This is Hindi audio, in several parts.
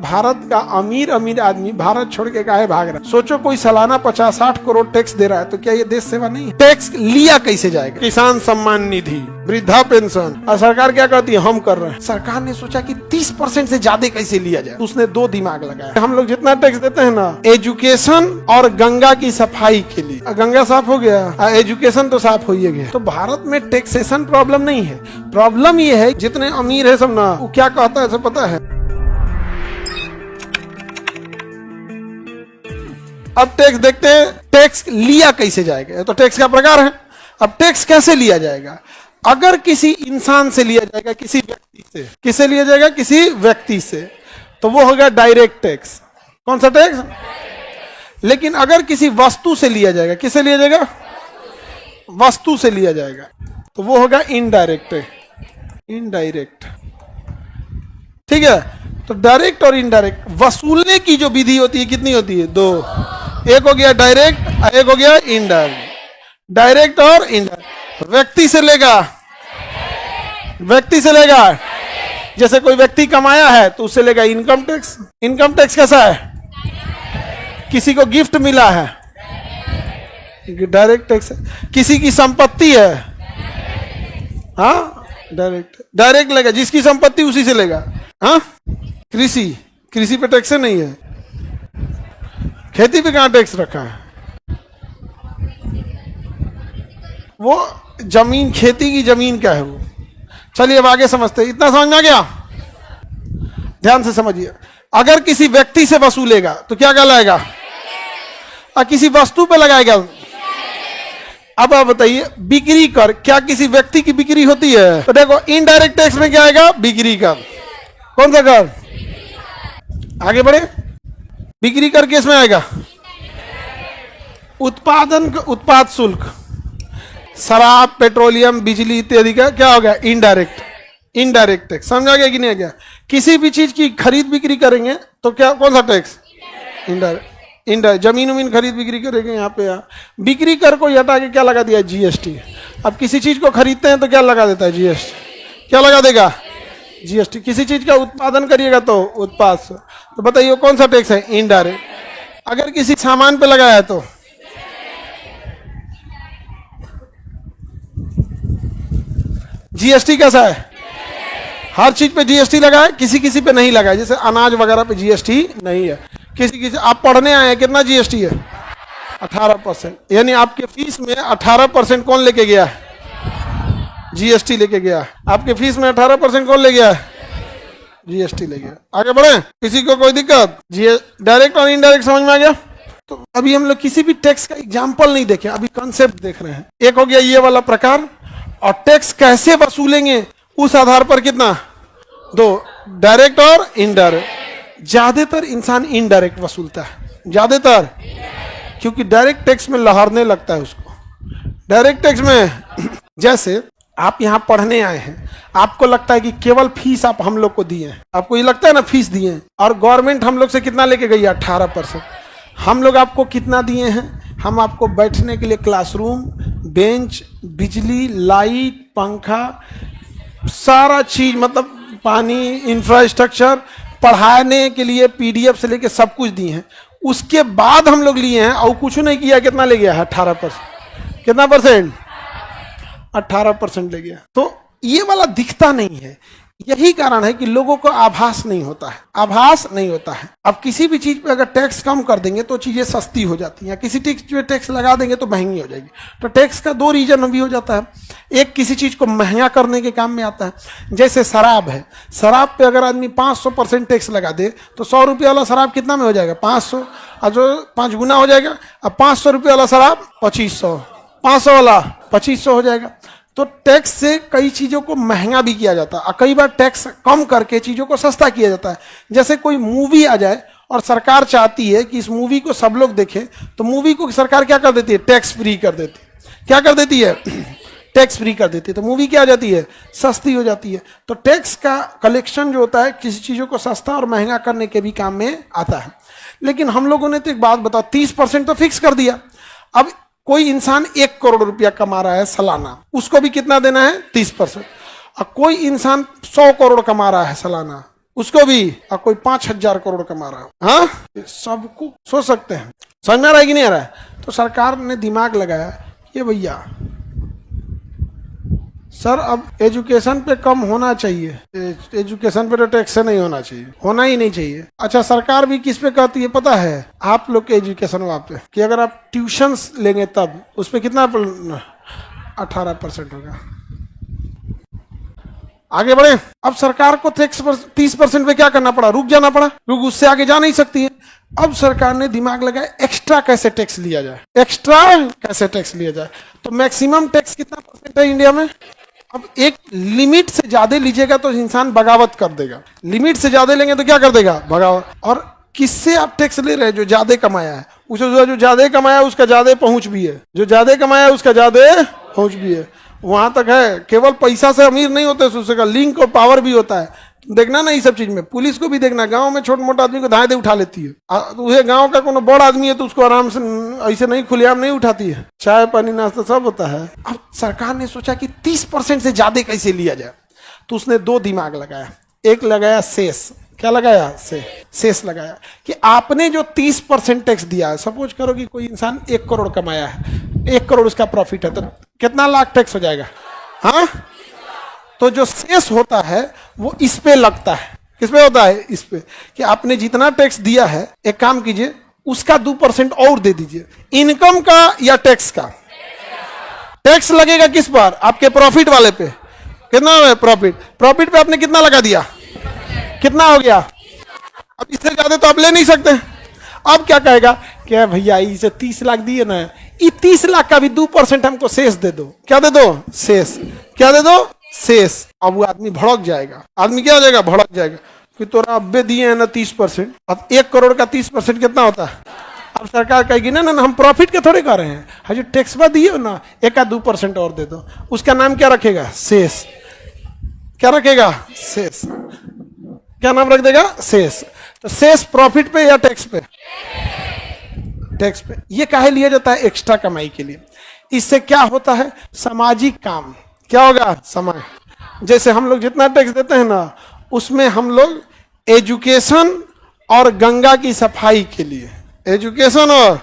भारत का अमीर अमीर आदमी भारत छोड़ के काहे भाग रहा है? सोचो कोई सालाना 50-60 करोड़ टैक्स दे रहा है, तो क्या ये देश सेवा नहीं है? टैक्स लिया कैसे जाएगा? किसान सम्मान निधि, वृद्धा पेंशन, और सरकार क्या कहती है? हम कर रहे हैं। सरकार ने सोचा कि 30% से ज्यादा कैसे लिया जाए, उसने दो दिमाग लगाया। हम लोग जितना टैक्स देते हैं ना, एजुकेशन और गंगा की सफाई के लिए, गंगा साफ हो गया, एजुकेशन तो साफ हो ही गया। तो भारत में टैक्सेशन प्रॉब्लम नहीं है, प्रॉब्लम ये है जितने अमीर है सब ना, वो क्या कहता है सब पता है। अब टैक्स देखते हैं, टैक्स लिया कैसे जाएगा? तो टैक्स का प्रकार है। अब टैक्स कैसे लिया जाएगा? अगर किसी इंसान से लिया जाएगा, किसी व्यक्ति से, किसे लिया जाएगा? किसी व्यक्ति से, तो वो होगा डायरेक्ट टैक्स। कौन सा टैक्स? लेकिन अगर किसी वस्तु से लिया जाएगा, किसे लिया जाएगा? वस्तु से लिया जाएगा, तो वो होगा इनडायरेक्ट। इनडायरेक्ट, ठीक है। तो डायरेक्ट और इनडायरेक्ट वसूलने की जो विधि होती है कितनी होती है? दो। एक हो गया डायरेक्ट, एक हो गया इनडायरेक्ट। डायरेक्ट और इनडायरेक्ट। व्यक्ति से लेगा, व्यक्ति से लेगा, जैसे कोई व्यक्ति कमाया है तो उससे लेगा इनकम टैक्स। इनकम टैक्स कैसा है? किसी को गिफ्ट मिला है, डायरेक्ट टैक्स है। किसी की संपत्ति है, हाँ डायरेक्ट। डायरेक्ट लेगा, जिसकी संपत्ति उसी से लेगा। हाँ, कृषि, कृषि पे टैक्स नहीं है, खेती पे कहां टैक्स रखा है? वो जमीन, खेती की जमीन क्या है वो। चलिए अब आगे समझते हैं। इतना समझ में आ गया? ध्यान से समझिए। अगर किसी व्यक्ति से वसूलेगा तो क्या कहलाएगा? और किसी वस्तु पे लगाएगा। अब आप बताइए, बिक्री कर, क्या किसी व्यक्ति की बिक्री होती है? तो देखो इनडायरेक्ट टैक्स में क्या आएगा? बिक्री कर। कौन सा कर? आगे बढ़े, बिक्री कर केस में आएगा उत्पादन, उत्पाद शुल्क, शराब, पेट्रोलियम, बिजली इत्यादि का क्या हो गया? इनडायरेक्ट। इनडायरेक्ट टैक्स समझा गया कि नहीं गया? किसी भी चीज की खरीद बिक्री करेंगे तो क्या, कौन सा टैक्स? इनडायरेक्ट। इनडायरेक्ट, जमीन उमीन खरीद बिक्री करेंगे, यहाँ पे बिक्री कर को हटा के क्या लगा दिया? जीएसटी। अब किसी चीज को खरीदते हैं तो क्या लगा देता है? जीएसटी। क्या लगा देगा? जीएसटी। किसी चीज का उत्पादन करिएगा तो उत्पाद। तो बताइए कौन सा टैक्स है? इनडायरेक्ट। अगर किसी सामान पे लगाया है तो जीएसटी कैसा है? हर चीज पे जीएसटी लगा है, किसी किसी पे नहीं लगा है। जैसे अनाज वगैरह पे जीएसटी नहीं है, किसी किसी। आप पढ़ने आए हैं, कितना जीएसटी है? 18%। यानी आपके फीस में 18% कौन लेके गया है? जीएसटी लेके गया। आपके फीस में 18% कौन ले गया है? जीएसटी ले गया। आगे बढ़े, किसी को कोई दिक्कत? डायरेक्ट और इनडायरेक्ट समझ में आ गया? तो अभी हम लोग किसी भी टैक्स का एग्जाम्पल नहीं देखे, अभी कंसेप्ट देख रहे हैं। एक हो गया ये वाला प्रकार, और टैक्स कैसे वसूलेंगे उस आधार पर कितना? दो, डायरेक्ट और इनडायरेक्ट। ज्यादातर इंसान इनडायरेक्ट वसूलता है, ज्यादातर, क्योंकि डायरेक्ट टैक्स में लहरने लगता है उसको। डायरेक्ट टैक्स में जैसे आप यहाँ पढ़ने आए हैं, आपको लगता है कि केवल फीस आप हम लोग को दिए हैं, आपको ये लगता है ना फीस दिए हैं, और गवर्नमेंट हम लोग से कितना लेके गई है? 18%। हम लोग आपको कितना दिए हैं? हम आपको बैठने के लिए क्लासरूम, बेंच, बिजली, लाइट, पंखा, सारा चीज, मतलब पानी, इंफ्रास्ट्रक्चर, पढ़ाने के लिए पीडीएफ से लेके सब कुछ दिए हैं। उसके बाद हम लोग लिए हैं और कुछ नहीं किया, कितना ले गया है? 18%। कितना परसेंट? 18% ले गया। तो ये वाला दिखता नहीं है, यही कारण है कि लोगों को आभास नहीं होता है, आभास नहीं होता है। अब किसी भी चीज पे अगर टैक्स कम कर देंगे तो चीजें सस्ती हो जाती हैं, किसी चीज पे टैक्स लगा देंगे तो महंगी हो जाएगी। तो टैक्स का दो रीजन भी हो जाता है। एक, किसी चीज को महंगा करने के काम में आता है। जैसे शराब है, शराब पे अगर आदमी 500% टैक्स लगा दे तो 100 रुपये वाला शराब कितना में हो जाएगा? 500, और जो 5 गुना हो जाएगा। अब 500 रुपये वाला शराब 2500, 500 वाला 2500 हो जाएगा। तो टैक्स से कई चीजों को महंगा भी किया जाता है, और कई बार टैक्स कम करके चीजों को सस्ता किया जाता है। जैसे कोई मूवी आ जाए और सरकार चाहती है कि इस मूवी को सब लोग देखें, तो मूवी को सरकार क्या कर देती है? टैक्स फ्री कर देती है। क्या कर देती है? टैक्स फ्री कर देती है। तो मूवी क्या आ जाती है? सस्ती हो जाती है। तो टैक्स का कलेक्शन जो होता है किसी चीजों को सस्ता और महंगा करने के भी काम में आता है। लेकिन हम लोगों ने तो एक बात बताओ, 30% तो फिक्स कर दिया। अब कोई इंसान 1 करोड़ रुपया कमा रहा है सालाना, उसको भी कितना देना है? 30%। और कोई इंसान 100 करोड़ कमा रहा है सालाना, उसको भी, और कोई 5,000 करोड़ कमा रहा है। हाँ, सबको सोच सकते हैं। समझ में आ रहा है कि नहीं आ रहा है? तो सरकार ने दिमाग लगाया, ये भैया सर अब एजुकेशन पे कम होना चाहिए, एजुकेशन पे तो टैक्स नहीं होना चाहिए, होना ही नहीं चाहिए। अच्छा, सरकार भी किस पे कहती है पता है? आप लोग के एजुकेशन वहाँ पे, कि अगर आप ट्यूशंस लेंगे तब उस पर कितना 18% होगा। आगे बढ़े। अब सरकार को 30% पे क्या करना पड़ा? रुक जाना पड़ा, क्योंकि उससे आगे जा नहीं सकती है। अब सरकार ने दिमाग लगाया एक्स्ट्रा कैसे टैक्स लिया जाए, एक्स्ट्रा कैसे टैक्स लिया जाए। तो मैक्सिमम टैक्स कितना परसेंट है इंडिया में? अब एक लिमिट से ज्यादा लीजिएगा तो इंसान बगावत कर देगा, लिमिट से ज्यादा लेंगे तो क्या कर देगा? बगावत। और किससे आप टैक्स ले रहे हैं? जो ज्यादा कमाया है, उसे जो ज्यादा कमाया है उसका ज्यादा पहुंच भी है, जो ज्यादा कमाया है उसका ज्यादा पहुंच भी है। वहां तक है, केवल पैसा से अमीर नहीं होते, उसका लिंक और पावर भी होता है। देखना ना ये सब चीज में, पुलिस को भी देखना, गांव में छोटा मोटा आदमी को धाए दे उठा लेती है, वह गांव का कोनो बड़ा आदमी है तो उसको आराम से ऐसे नहीं खुलेआम नहीं उठाती है, चाय पानी नाश्ता सब होता है। अब सरकार ने सोचा कि 30% से ज्यादा कैसे लिया जाए, तो उसने दो दिमाग लगाया। एक लगाया सेस, क्या लगाया? सेस लगाया कि आपने जो 30% टैक्स दिया है, सपोज करो कि कोई इंसान 1 करोड़ कमाया है, 1 करोड़ उसका प्रॉफिट है, तो कितना लाख टैक्स हो जाएगा? हाँ, तो जो शेष होता है वो इस पे लगता है। किस पे होता है? इस पे, कि आपने जितना टैक्स दिया है, एक काम कीजिए उसका 2% और दे दीजिए। इनकम का या टैक्स का? टैक्स लगेगा किस पर? आपके प्रॉफिट वाले पे। कितना है प्रॉफिट? प्रॉफिट पे आपने कितना लगा दिया? कितना हो गया? अब इससे ज्यादा तो आप ले नहीं सकते। अब क्या कहेगा? क्या भैया इसे 30 लाख दिए ना, ये 30 लाख का भी 2% हमको शेष दे दो। क्या दे दो? शेष। क्या दे दो? शेष। अब वो आदमी भड़क जाएगा। आदमी क्या हो जाएगा? भड़क जाएगा कि तोरा अब्बे दिए हैं ना 30%। अब 1 करोड़ का 30% कितना होता है? अब सरकार कहेगी ना ना हम प्रॉफिट के थोड़े कर रहे हैं, हजू टैक्स बा दिए हो ना, 1-2% और दे दो। उसका नाम क्या रखेगा? शेष। क्या रखेगा? शेष। क्या नाम रख देगा? शेष। तो शेष प्रॉफिट पे या टैक्स पे? टैक्स पे। ये काहे लिया जाता है? एक्स्ट्रा कमाई के लिए। इससे क्या होता है? सामाजिक काम। क्या होगा? समाज। जैसे हम लोग जितना टैक्स देते हैं ना, उसमें हम लोग एजुकेशन और गंगा की सफाई के लिए, एजुकेशन और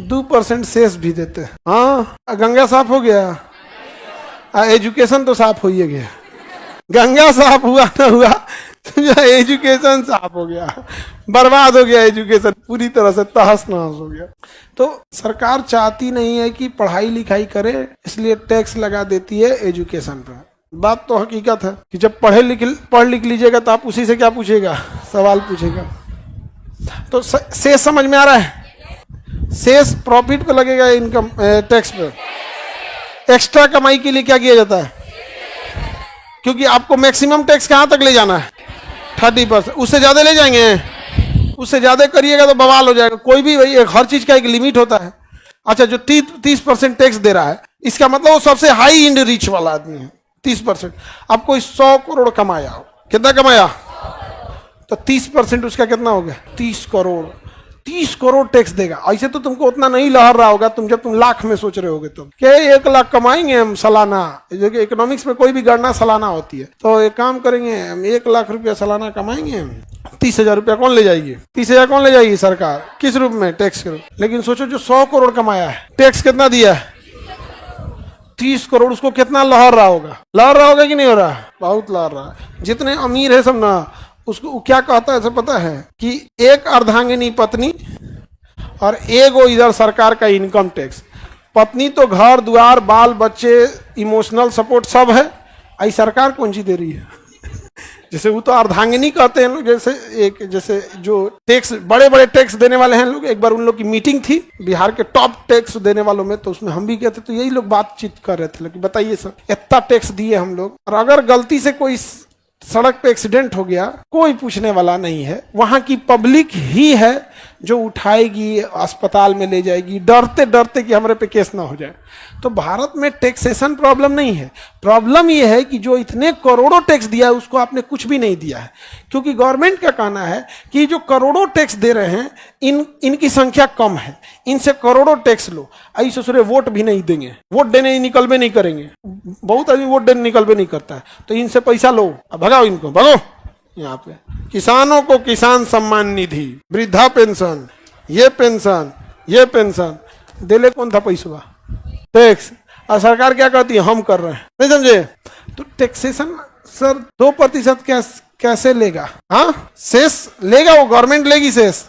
2% शेष भी देते हैं। हाँ, गंगा साफ हो गया, एजुकेशन तो साफ हो ही गया। गंगा साफ हुआ ना हुआ, एजुकेशन साफ हो गया, बर्बाद हो गया, एजुकेशन पूरी तरह से तहस नहस हो गया। तो सरकार चाहती नहीं है कि पढ़ाई लिखाई करे, इसलिए टैक्स लगा देती है एजुकेशन पर। बात तो हकीकत है कि जब पढ़ लिख लीजिएगा तो आप उसी से क्या पूछेगा? सवाल पूछेगा। तो शेष समझ में आ रहा है? शेष प्रॉफिट पे लगेगा, इनकम टैक्स पे। एक्स्ट्रा कमाई के लिए क्या किया जाता है? क्योंकि आपको मैक्सिमम टैक्स कहां तक ले जाना है? 30%। उससे ज्यादा ले जाएंगे, उससे ज्यादा करिएगा तो बवाल हो जाएगा। कोई भी भाई हर चीज का एक लिमिट होता है। अच्छा, जो 30% टैक्स दे रहा है, इसका मतलब वो सबसे हाई इंड रिच वाला आदमी है। 30%। अब कोई 100 करोड़ कमाया, कितना कमाया? तो 30% उसका कितना हो गया? 30 करोड़। 30 करोड़ टैक्स देगा। ऐसे तो तुमको उतना नहीं लहर रहा होगा, तुम जब तुम लाख में सोच रहे होगे, तुम क्या 1 लाख कमाएंगे हम सालाना? इकोनॉमिक्स में कोई भी गणना सालाना होती है। तो एक काम करेंगे, हम 1 लाख रुपया सालाना कमाएंगे, 30,000 रुपया कौन ले जाएगी? 30,000 कौन ले जाएगी? सरकार। किस रूप में? टैक्स के रूप। लेकिन सोचो जो 100 करोड़ कमाया है, टैक्स कितना दिया है? 30 करोड़। उसको कितना लहर रहा होगा? लहर रहा होगा कि नहीं हो रहा? बहुत लहर रहा है। जितने अमीर है सब ना, उसको क्या कहता है पता है? कि एक अर्धांगिनी पत्नी और एगो इधर सरकार का इनकम टैक्स। पत्नी तो घर द्वार बाल बच्चे इमोशनल सपोर्ट सब है, आई सरकार कौन सी दे रही है? जैसे वो तो अर्धांगिनी कहते हैं लोग, जैसे जो टैक्स बड़े बड़े टैक्स देने वाले हैं लोग। एक बार उन लोग की मीटिंग थी बिहार के टॉप टैक्स देने वालों में, तो उसमें हम भी गए थे, तो यही लोग बातचीत कर रहे थे कि बताइए सर, इतना टैक्स दिए हम लोग, और अगर गलती से कोई सड़क पे एक्सीडेंट हो गया, कोई पूछने वाला नहीं है। वहां की पब्लिक ही है जो उठाएगी, अस्पताल में ले जाएगी, डरते डरते कि हमारे पे केस ना हो जाए। तो भारत में टैक्सेशन प्रॉब्लम नहीं है। प्रॉब्लम यह है कि जो इतने करोड़ों टैक्स दिया है उसको आपने कुछ भी नहीं दिया है। क्योंकि गवर्नमेंट का कहना है कि जो करोड़ों टैक्स दे रहे हैं, इनकी संख्या कम है, इनसे करोड़ों टैक्स लो। ऐसे ससुरे वोट भी नहीं देंगे, वोट देने निकलबे नहीं करेंगे। बहुत आदमी वोट देने निकलबे नहीं करता है, तो इनसे पैसा लो, भगाओ इनको, भगो, यहाँ पे किसानों को किसान सम्मान निधि, वृद्धा पेंशन, ये पेंशन, ये पेंशन, देले कौन था पैसा? टैक्स। और सरकार क्या कहती है? हम कर रहे हैं, नहीं समझे? तो टैक्सेशन सर 2% कैसे लेगा? हाँ, शेष लेगा, वो गवर्नमेंट लेगी शेष।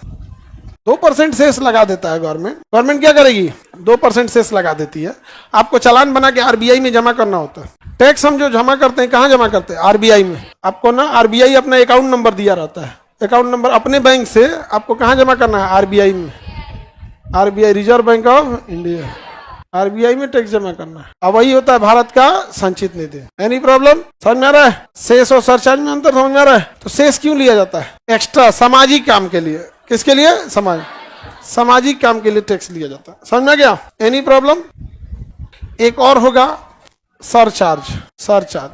2% शेष लगा देता है गवर्नमेंट। गवर्नमेंट क्या करेगी? 2% शेष लगा देती है। आपको चालान बना के आरबीआई में जमा करना होता है। टैक्स हम जो जमा करते हैं, कहाँ जमा करते हैं? आरबीआई में। आपको ना आरबीआई अपना अकाउंट नंबर दिया रहता है, अकाउंट नंबर अपने बैंक से आपको कहाँ जमा करना है? आरबीआई में। RBI, reserve bank of India, RBI में टैक्स जमा करना है। अब वही होता है भारत का संचित निधि। Any problem? समझ में आ रहा है? शेष और सरचार्ज में अंतर समझ में आ रहा है? तो शेष क्यों लिया जाता है? एक्स्ट्रा सामाजिक काम के लिए। किसके लिए? सामाजिक काम के लिए टैक्स लिया जाता है। समझ में आ गया? Any problem? एक और होगा सरचार्ज।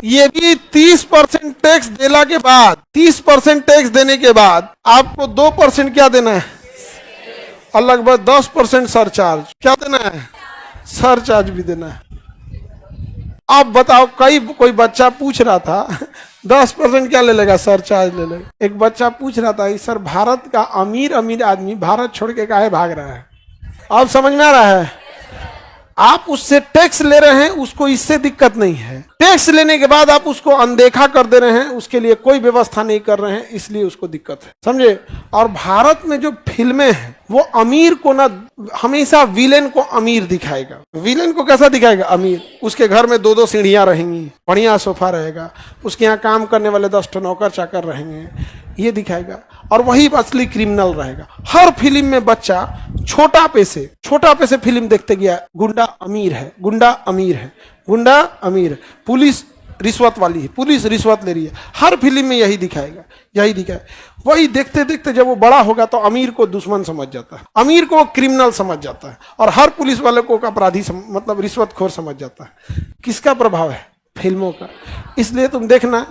ये भी 30% टैक्स देने के बाद, 30% टैक्स देने के बाद आपको 2% क्या देना है? और लगभग 10% सरचार्ज। क्या देना है? सरचार्ज भी देना है। अब बताओ, कोई बच्चा पूछ रहा था 10% क्या ले लेगा? सरचार्ज ले लेगा। एक बच्चा पूछ रहा था, सर भारत का अमीर आदमी भारत छोड़ के काहे भाग रहा है? अब समझ में आ रहा है? आप उससे टैक्स ले रहे हैं, उसको इससे दिक्कत नहीं है। टैक्स लेने के बाद आप उसको अनदेखा कर दे रहे हैं, उसके लिए कोई व्यवस्था नहीं कर रहे हैं, इसलिए उसको दिक्कत है। समझे? और भारत में जो फिल्में हैं वो अमीर को ना हमेशा विलेन को अमीर दिखाएगा। विलेन को कैसा दिखाएगा? अमीर। उसके घर में 2-2 सीढ़ियां रहेंगी, बढ़िया सोफा रहेगा, उसके यहाँ काम करने वाले 10 नौकर चाकर रहेंगे, ये दिखाएगा। और वही असली क्रिमिनल रहेगा। हर फिल्म में बच्चा छोटा पे से फिल्म देखते गया, गुंडा अमीर है, गुंडा अमीर है, गुंडा अमीर है, पुलिस रिश्वत वाली है, पुलिस रिश्वत ले रही है। हर फिल्म में यही दिखाएगा, यही दिखाए। वही देखते देखते जब वो बड़ा होगा तो अमीर को दुश्मन समझ जाता है, अमीर को क्रिमिनल समझ जाता है, और हर पुलिस वाले को अपराधी मतलब रिश्वतखोर समझ जाता है। किसका प्रभाव है? फिल्मों का। इसलिए तुम देखना,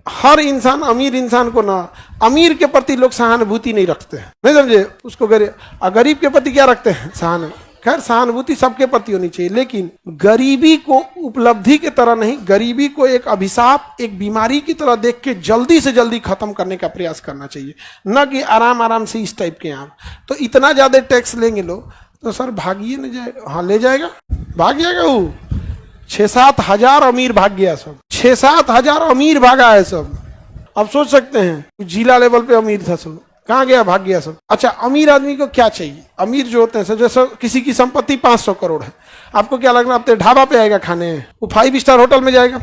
हर इंसान, अमीर इंसान को ना, अमीर के प्रति लोग सहानुभूति नहीं रखते हैं, नहीं समझे? उसको गरीब के प्रति क्या रखते हैं? सहानुभूति। खैर, सहानुभूति सबके प्रति होनी चाहिए, लेकिन गरीबी को उपलब्धि की तरह नहीं, गरीबी को एक अभिशाप, एक बीमारी की तरह देख के जल्दी से जल्दी खत्म करने का प्रयास करना चाहिए, न कि आराम आराम से इस टाइप के। आप तो इतना ज्यादा टैक्स लेंगे लोग तो सर भागिए नहीं जाएगा? हाँ, ले जाएगा, भाग जाएगा। वो 6-7 हजार अमीर भाग गया, सब 6-7 हजार अमीर भागा है सब। अब सोच सकते हैं, जिला लेवल पे अमीर था सब, कहाँ गया? भाग गया सब। अच्छा, अमीर आदमी को क्या चाहिए? अमीर जो होते हैं, जैसे किसी की संपत्ति 500 करोड़ है, आपको क्या लगना अपने ढाबा पे आएगा खाने? वो 5 स्टार होटल में जाएगा।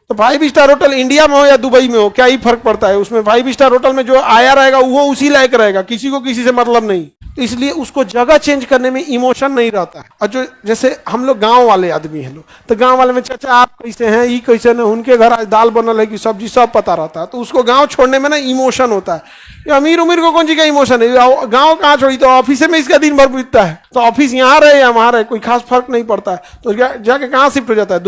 तो 5 स्टार होटल इंडिया में हो या दुबई में हो, क्या ही फर्क पड़ता है? उसमें 5 स्टार होटल में जो आया रहेगा वो उसी लायक रहेगा, किसी को किसी से मतलब नहीं। तो इसलिए उसको जगह चेंज करने में इमोशन नहीं रहता है। और जो जैसे हम लोग गांव वाले आदमी हैं लोग, तो गांव वाले में चाचा आप कैसे हैं, ये कैसे न, उनके घर आज दाल बनल है कि सब्जी, सब पता रहता है। तो उसको गांव छोड़ने में ना इमोशन होता है। ये अमीर उमीर को कौन सी का इमोशन है? गांव कहाँ छोड़ी? तो ऑफिस में इसका दिन भर बीतता है, तो ऑफिस यहाँ रहे या वहां रहे कोई खास फर्क नहीं पड़ता है। तो जाके कहाँ शिफ्ट हो जाता है?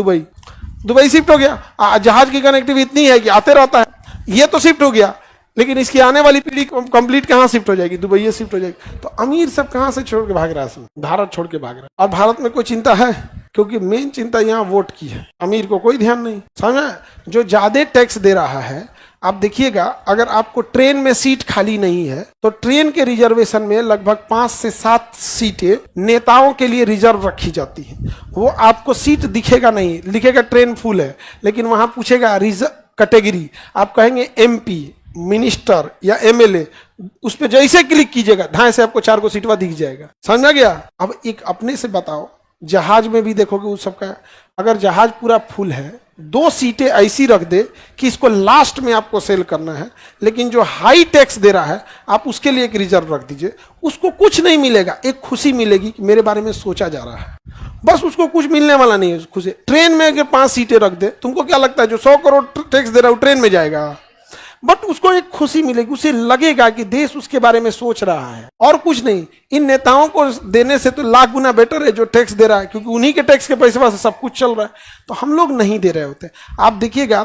दुबई शिफ्ट हो गया। जहाज की कनेक्टिविटी इतनी है कि आते रहता है। ये तो शिफ्ट हो गया, लेकिन इसकी आने वाली पीढ़ी कंप्लीट कहाँ शिफ्ट हो जाएगी? दुबई शिफ्ट हो जाएगी। तो अमीर सब कहाँ से छोड़ के भाग रहा है? भारत छोड़ के भाग रहा है। और भारत में कोई चिंता है? क्योंकि मेन चिंता यहाँ वोट की है, अमीर को कोई ध्यान नहीं। समझा? जो ज्यादा टैक्स दे रहा है, आप देखिएगा, अगर आपको ट्रेन में सीट खाली नहीं है तो ट्रेन के रिजर्वेशन में लगभग 5 से 7 सीटें नेताओं के लिए रिजर्व रखी जाती हैं। वो आपको सीट दिखेगा नहीं, लिखेगा ट्रेन फुल है, लेकिन वहां पूछेगा रिजर्व कैटेगरी, आप कहेंगे एमपी, मिनिस्टर या एमएलए, उस पर जैसे क्लिक कीजिएगा ढाई से आपको 4 को सीटवा दिख जाएगा। समझ गया? अब एक अपने से बताओ, जहाज में भी देखोगे उस सबका, अगर जहाज पूरा फुल है, 2 सीटें ऐसी रख दे कि इसको लास्ट में आपको सेल करना है, लेकिन जो हाई टैक्स दे रहा है आप उसके लिए एक रिजर्व रख दीजिए, उसको कुछ नहीं मिलेगा, एक खुशी मिलेगी कि मेरे बारे में सोचा जा रहा है, बस। उसको कुछ मिलने वाला नहीं है खुशी। ट्रेन में अगर 5 सीटें रख दे, तुमको क्या लगता है जो 100 करोड़ टैक्स दे रहा है वो ट्रेन में जाएगा? बट उसको एक खुशी मिलेगी, उसे लगेगा कि देश उसके बारे में सोच रहा है, और कुछ नहीं। इन नेताओं को देने से तो लाख गुना बेटर है जो टैक्स दे रहा है, क्योंकि उन्हीं के टैक्स के पैसे से सब कुछ चल रहा है। तो हम लोग नहीं दे रहे होते। आप देखिएगा,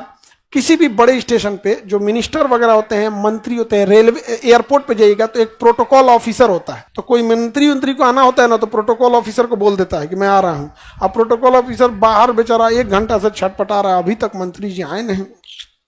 किसी भी बड़े स्टेशन पे जो मिनिस्टर वगैरह होते हैं, मंत्री होते हैं, रेलवे एयरपोर्ट पे जाइएगा तो एक प्रोटोकॉल ऑफिसर होता है। तो कोई मंत्री को आना होता है ना, तो प्रोटोकॉल ऑफिसर को बोल देता है कि मैं आ रहा हूँ। अब प्रोटोकॉल ऑफिसर बाहर बेचारा 1 घंटा से छटपटा रहा है, अभी तक मंत्री जी आए नहीं।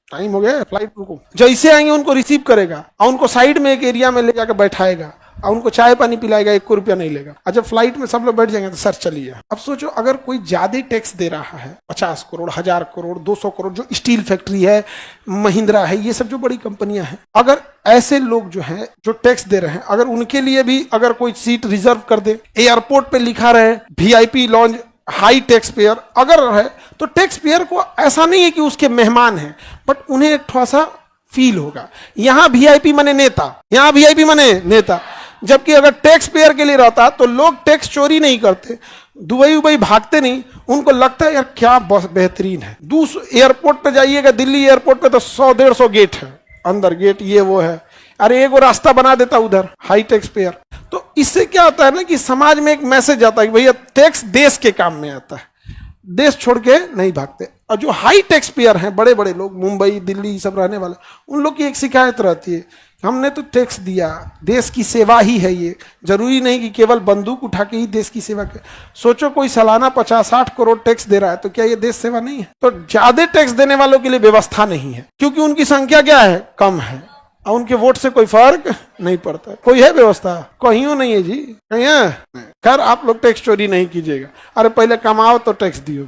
टाइम हो गया, फ्लाइट रुको। जैसे आएंगे उनको रिसीव करेगा और उनको साइड में एक एरिया में ले जाकर बैठाएगा और उनको चाय पानी पिलाएगा, 1 रुपया नहीं लेगा। और जब फ्लाइट में सब लोग बैठ जाएंगे तो सर चलिए। अब सोचो अगर कोई ज्यादा टैक्स दे रहा है, 50 करोड़, 1000 करोड़, 200 करोड़, जो स्टील फैक्ट्री है, महिंद्रा है, ये सब जो बड़ी कंपनियां हैं, अगर ऐसे लोग जो हैं जो टैक्स दे रहे हैं, अगर उनके लिए भी अगर कोई सीट रिजर्व कर दे, एयरपोर्ट पे लिखा रहे VIP lounge high tax payer अगर है, तो टैक्स पेयर को ऐसा नहीं है कि उसके मेहमान हैं, बट उन्हें एक थोड़ा सा फील होगा। यहां VIP माने नेता, यहां VIP माने नेता। जबकि अगर टैक्स पेयर के लिए रहता तो लोग टैक्स चोरी नहीं करते, दुबई भागते नहीं, उनको लगता है यार क्या बेहतरीन है। एयरपोर्ट पे जाइएगा, दिल्ली एयरपोर्ट पे तो 100-150 गेट है, अंदर गेट ये वो है, अरे एक रास्ता बना देता उधर हाई टैक्स पेयर। तो इससे क्या होता है ना कि समाज में एक मैसेज आता है कि भैया टैक्स देश के काम में आता है, देश छोड़ के नहीं भागते। और जो हाई टैक्स पेयर हैं, बड़े बड़े लोग, मुंबई दिल्ली सब रहने वाले, उन लोग की एक शिकायत रहती है, हमने तो टैक्स दिया, देश की सेवा ही है ये, जरूरी नहीं कि केवल बंदूक उठा के ही देश की सेवा कर। सोचो कोई सालाना 50-60 करोड़ टैक्स दे रहा है, तो क्या ये देश सेवा नहीं है? तो ज्यादा टैक्स देने वालों के लिए व्यवस्था नहीं है, क्योंकि उनकी संख्या क्या है, कम है, और उनके वोट से कोई फर्क नहीं पड़ता। कोई है व्यवस्था? कहीं नहीं है जी, कहीं है? खैर आप लोग टैक्स चोरी नहीं कीजिएगा, अरे पहले कमाओ तो टैक्स दियो।